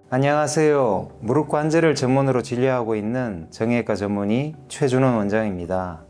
안녕하세요. 무릎 관절을 전문으로 진료하고 있는 정형외과 전문의 최준원 원장입니다.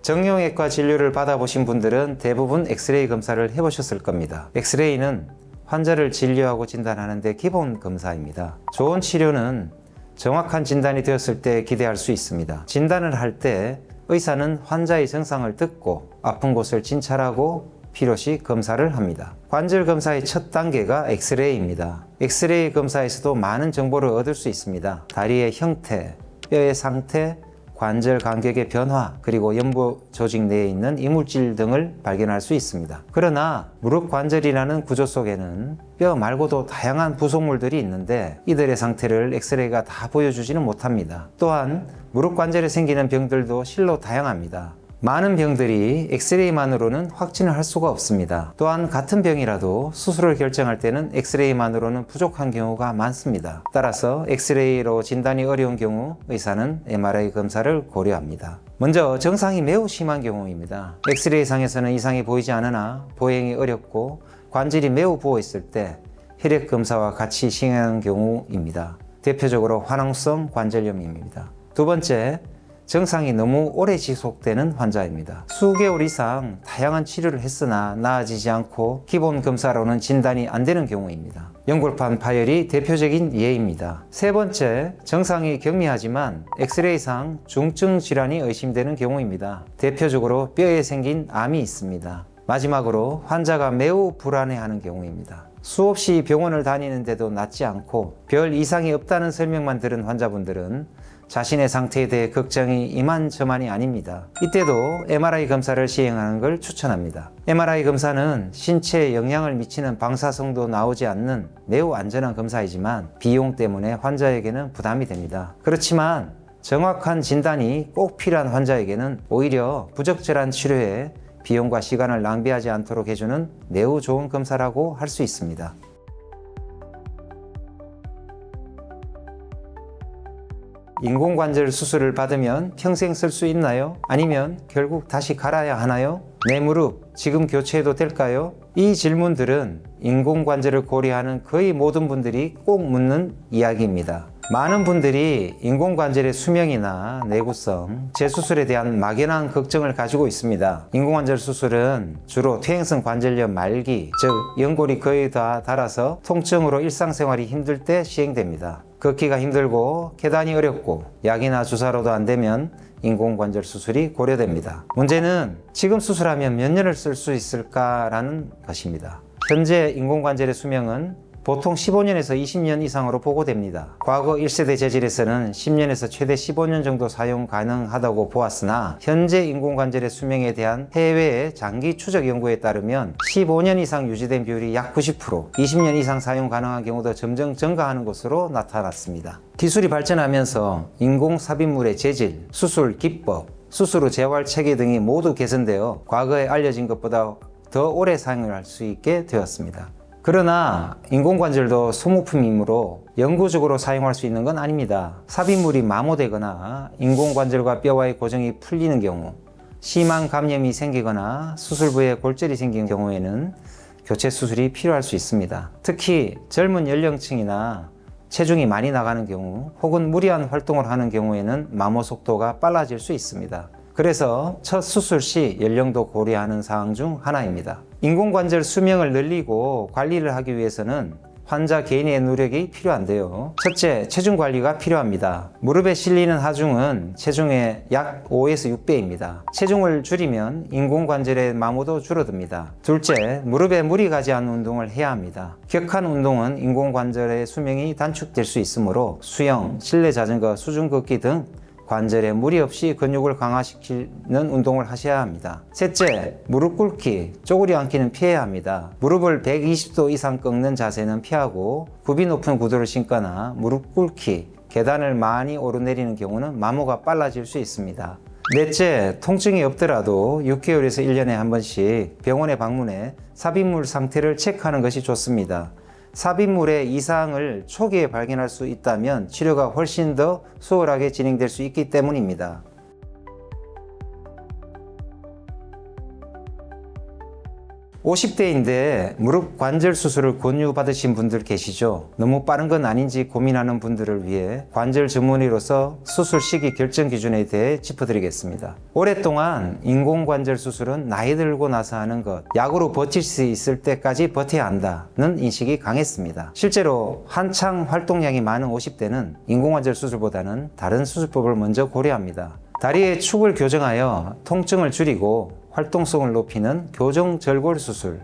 정형외과 진료를 받아보신 분들은 대부분 엑스레이 검사를 해보셨을 겁니다. 엑스레이는 환자를 진료하고 진단하는 데 기본 검사입니다. 좋은 치료는 정확한 진단이 되었을 때 기대할 수 있습니다. 진단을 할 때 의사는 환자의 증상을 듣고 아픈 곳을 진찰하고 필요시 검사를 합니다. 관절 검사의 첫 단계가 엑스레이입니다. 엑스레이 검사에서도 많은 정보를 얻을 수 있습니다. 다리의 형태, 뼈의 상태, 관절 간격의 변화, 그리고 연부 조직 내에 있는 이물질 등을 발견할 수 있습니다. 그러나 무릎 관절이라는 구조 속에는 뼈 말고도 다양한 부속물들이 있는데 이들의 상태를 엑스레이가 다 보여주지는 못합니다. 또한 무릎 관절에 생기는 병들도 실로 다양합니다. 많은 병들이 엑스레이만으로는 확진을 할 수가 없습니다. 또한 같은 병이라도 수술을 결정할 때는 엑스레이만으로는 부족한 경우가 많습니다. 따라서 엑스레이로 진단이 어려운 경우 의사는 MRI 검사를 고려합니다. 먼저 증상이 매우 심한 경우입니다. 엑스레이상에서는 이상이 보이지 않으나 보행이 어렵고 관절이 매우 부어 있을 때 혈액 검사와 같이 시행하는 경우입니다. 대표적으로 화농성 관절염입니다. 두 번째, 증상이 너무 오래 지속되는 환자입니다. 수개월 이상 다양한 치료를 했으나 나아지지 않고 기본 검사로는 진단이 안 되는 경우입니다. 연골판 파열이 대표적인 예입니다. 세 번째, 증상이 경미하지만 엑스레이상 중증 질환이 의심되는 경우입니다. 대표적으로 뼈에 생긴 암이 있습니다. 마지막으로 환자가 매우 불안해하는 경우입니다. 수없이 병원을 다니는데도 낫지 않고 별 이상이 없다는 설명만 들은 환자분들은 자신의 상태에 대해 걱정이 이만저만이 아닙니다. 이때도 MRI 검사를 시행하는 걸 추천합니다. MRI 검사는 신체에 영향을 미치는 방사성도 나오지 않는 매우 안전한 검사이지만 비용 때문에 환자에게는 부담이 됩니다. 그렇지만 정확한 진단이 꼭 필요한 환자에게는 오히려 부적절한 치료에 비용과 시간을 낭비하지 않도록 해주는 매우 좋은 검사라고 할 수 있습니다. 인공관절 수술을 받으면 평생 쓸 수 있나요? 아니면 결국 다시 갈아야 하나요? 내 무릎 지금 교체해도 될까요? 이 질문들은 인공관절을 고려하는 거의 모든 분들이 꼭 묻는 이야기입니다. 많은 분들이 인공관절의 수명이나 내구성, 재수술에 대한 막연한 걱정을 가지고 있습니다. 인공관절 수술은 주로 퇴행성 관절염 말기, 즉 연골이 거의 다 닳아서 통증으로 일상생활이 힘들 때 시행됩니다. 걷기가 힘들고 계단이 어렵고 약이나 주사로도 안 되면 인공관절 수술이 고려됩니다. 문제는 지금 수술하면 몇 년을 쓸 수 있을까라는 것입니다. 현재 인공관절의 수명은 보통 15년에서 20년 이상으로 보고됩니다. 과거 1세대 재질에서는 10년에서 최대 15년 정도 사용 가능하다고 보았으나 현재 인공관절의 수명에 대한 해외의 장기 추적 연구에 따르면 15년 이상 유지된 비율이 약 90%, 20년 이상 사용 가능한 경우도 점점 증가하는 것으로 나타났습니다. 기술이 발전하면서 인공삽입물의 재질, 수술 기법, 수술 후 재활 체계 등이 모두 개선되어 과거에 알려진 것보다 더 오래 사용할 수 있게 되었습니다. 그러나 인공관절도 소모품이므로 영구적으로 사용할 수 있는 건 아닙니다. 삽입물이 마모되거나 인공관절과 뼈와의 고정이 풀리는 경우, 심한 감염이 생기거나 수술부에 골절이 생긴 경우에는 교체 수술이 필요할 수 있습니다. 특히 젊은 연령층이나 체중이 많이 나가는 경우 혹은 무리한 활동을 하는 경우에는 마모 속도가 빨라질 수 있습니다. 그래서 첫 수술 시 연령도 고려하는 사항 중 하나입니다. 인공관절 수명을 늘리고 관리를 하기 위해서는 환자 개인의 노력이 필요한데요. 첫째, 체중 관리가 필요합니다. 무릎에 실리는 하중은 체중의 약 5에서 6배입니다. 체중을 줄이면 인공관절의 마모도 줄어듭니다. 둘째, 무릎에 무리 가지 않는 운동을 해야 합니다. 격한 운동은 인공관절의 수명이 단축될 수 있으므로 수영, 실내 자전거, 수중 걷기 등 관절에 무리 없이 근육을 강화시키는 운동을 하셔야 합니다. 셋째, 무릎 꿇기, 쪼그리 앉기는 피해야 합니다. 무릎을 120도 이상 꺾는 자세는 피하고 굽이 높은 구두를 신거나 무릎 꿇기, 계단을 많이 오르내리는 경우는 마모가 빨라질 수 있습니다. 넷째, 통증이 없더라도 6개월에서 1년에 한 번씩 병원에 방문해 삽입물 상태를 체크하는 것이 좋습니다. 삽입물의 이상을 초기에 발견할 수 있다면 치료가 훨씬 더 수월하게 진행될 수 있기 때문입니다. 50대인데 무릎 관절 수술을 권유받으신 분들 계시죠? 너무 빠른 건 아닌지 고민하는 분들을 위해 관절 전문의로서 수술 시기 결정 기준에 대해 짚어드리겠습니다. 오랫동안 인공관절 수술은 나이 들고 나서 하는 것, 약으로 버틸 수 있을 때까지 버텨야 한다는 인식이 강했습니다. 실제로 한창 활동량이 많은 50대는 인공관절 수술보다는 다른 수술법을 먼저 고려합니다. 다리의 축을 교정하여 통증을 줄이고 활동성을 높이는 교정절골 수술,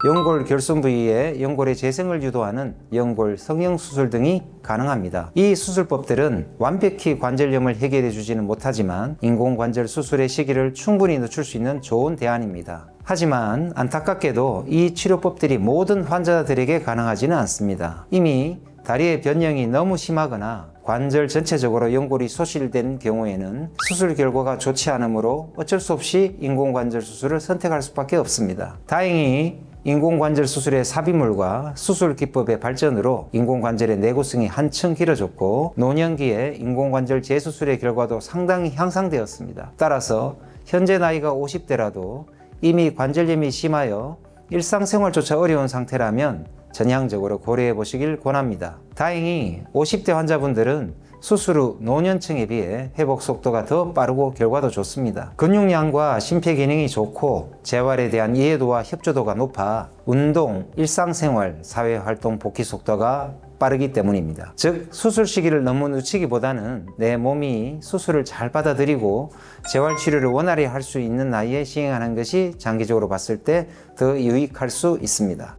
연골 결손 부위에 연골의 재생을 유도하는 연골 성형 수술 등이 가능합니다. 이 수술법들은 완벽히 관절염을 해결해 주지는 못하지만 인공관절 수술의 시기를 충분히 늦출 수 있는 좋은 대안입니다. 하지만 안타깝게도 이 치료법들이 모든 환자들에게 가능하지는 않습니다. 이미 다리의 변형이 너무 심하거나 관절 전체적으로 연골이 소실된 경우에는 수술 결과가 좋지 않으므로 어쩔 수 없이 인공관절 수술을 선택할 수밖에 없습니다. 다행히 인공관절 수술의 삽입물과 수술 기법의 발전으로 인공관절의 내구성이 한층 길어졌고 노년기에 인공관절 재수술의 결과도 상당히 향상되었습니다. 따라서 현재 나이가 50대라도 이미 관절염이 심하여 일상생활조차 어려운 상태라면 전향적으로 고려해 보시길 권합니다. 다행히 50대 환자분들은 수술 후 노년층에 비해 회복 속도가 더 빠르고 결과도 좋습니다. 근육량과 심폐기능이 좋고 재활에 대한 이해도와 협조도가 높아 운동, 일상생활, 사회활동 복귀 속도가 빠르기 때문입니다. 즉 수술 시기를 너무 늦추기보다는 내 몸이 수술을 잘 받아들이고 재활치료를 원활히 할 수 있는 나이에 시행하는 것이 장기적으로 봤을 때 더 유익할 수 있습니다.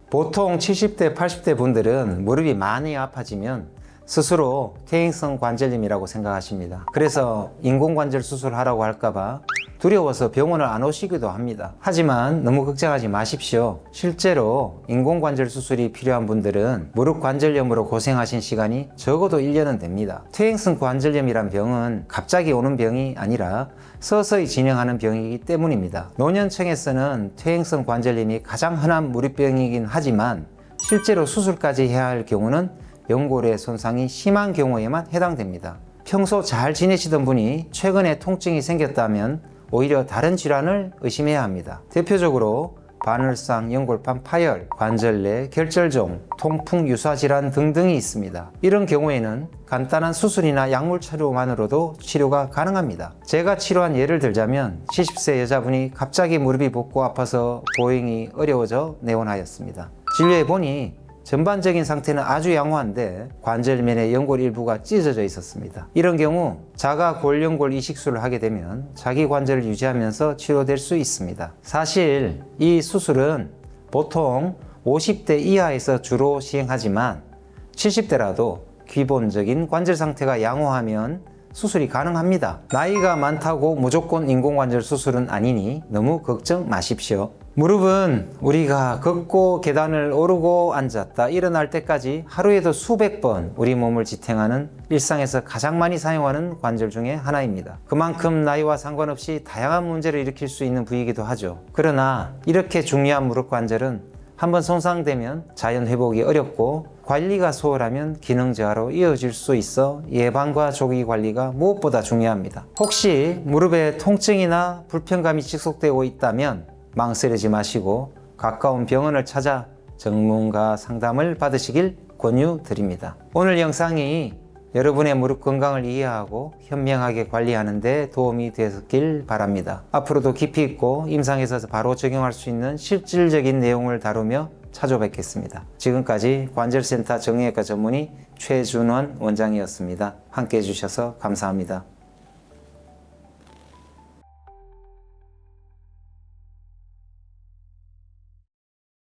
보통 70대, 80대 분들은 무릎이 많이 아파지면 스스로 퇴행성 관절염이라고 생각하십니다. 그래서 인공관절 수술하라고 할까봐 두려워서 병원을 안 오시기도 합니다. 하지만 너무 걱정하지 마십시오. 실제로 인공관절 수술이 필요한 분들은 무릎 관절염으로 고생하신 시간이 적어도 1년은 됩니다. 퇴행성 관절염이란 병은 갑자기 오는 병이 아니라 서서히 진행하는 병이기 때문입니다. 노년층에서는 퇴행성 관절염이 가장 흔한 무릎병이긴 하지만 실제로 수술까지 해야 할 경우는 연골의 손상이 심한 경우에만 해당됩니다. 평소 잘 지내시던 분이 최근에 통증이 생겼다면 오히려 다른 질환을 의심해야 합니다. 대표적으로 바늘상, 연골판 파열, 관절 내 결절종, 통풍 유사 질환 등등이 있습니다. 이런 경우에는 간단한 수술이나 약물 치료만으로도 치료가 가능합니다. 제가 치료한 예를 들자면 70세 여자분이 갑자기 무릎이 붓고 아파서 보행이 어려워져 내원하였습니다. 진료해보니 전반적인 상태는 아주 양호한데 관절면의 연골 일부가 찢어져 있었습니다. 이런 경우 자가 골연골 이식술을 하게 되면 자기 관절을 유지하면서 치료될 수 있습니다. 사실 이 수술은 보통 50대 이하에서 주로 시행하지만 70대라도 기본적인 관절 상태가 양호하면 수술이 가능합니다. 나이가 많다고 무조건 인공관절 수술은 아니니 너무 걱정 마십시오. 무릎은 우리가 걷고 계단을 오르고 앉았다 일어날 때까지 하루에도 수백 번 우리 몸을 지탱하는 일상에서 가장 많이 사용하는 관절 중에 하나입니다. 그만큼 나이와 상관없이 다양한 문제를 일으킬 수 있는 부위이기도 하죠. 그러나 이렇게 중요한 무릎 관절은 한번 손상되면 자연 회복이 어렵고 관리가 소홀하면 기능 저하로 이어질 수 있어 예방과 조기 관리가 무엇보다 중요합니다. 혹시 무릎에 통증이나 불편감이 지속되고 있다면 망설이지 마시고 가까운 병원을 찾아 전문가 상담을 받으시길 권유드립니다. 오늘 영상이 여러분의 무릎 건강을 이해하고 현명하게 관리하는 데 도움이 되었길 바랍니다. 앞으로도 깊이 있고 임상에서 바로 적용할 수 있는 실질적인 내용을 다루며 찾아뵙겠습니다. 지금까지 관절센터 정형외과 전문의 최준원 원장이었습니다. 함께 해주셔서 감사합니다.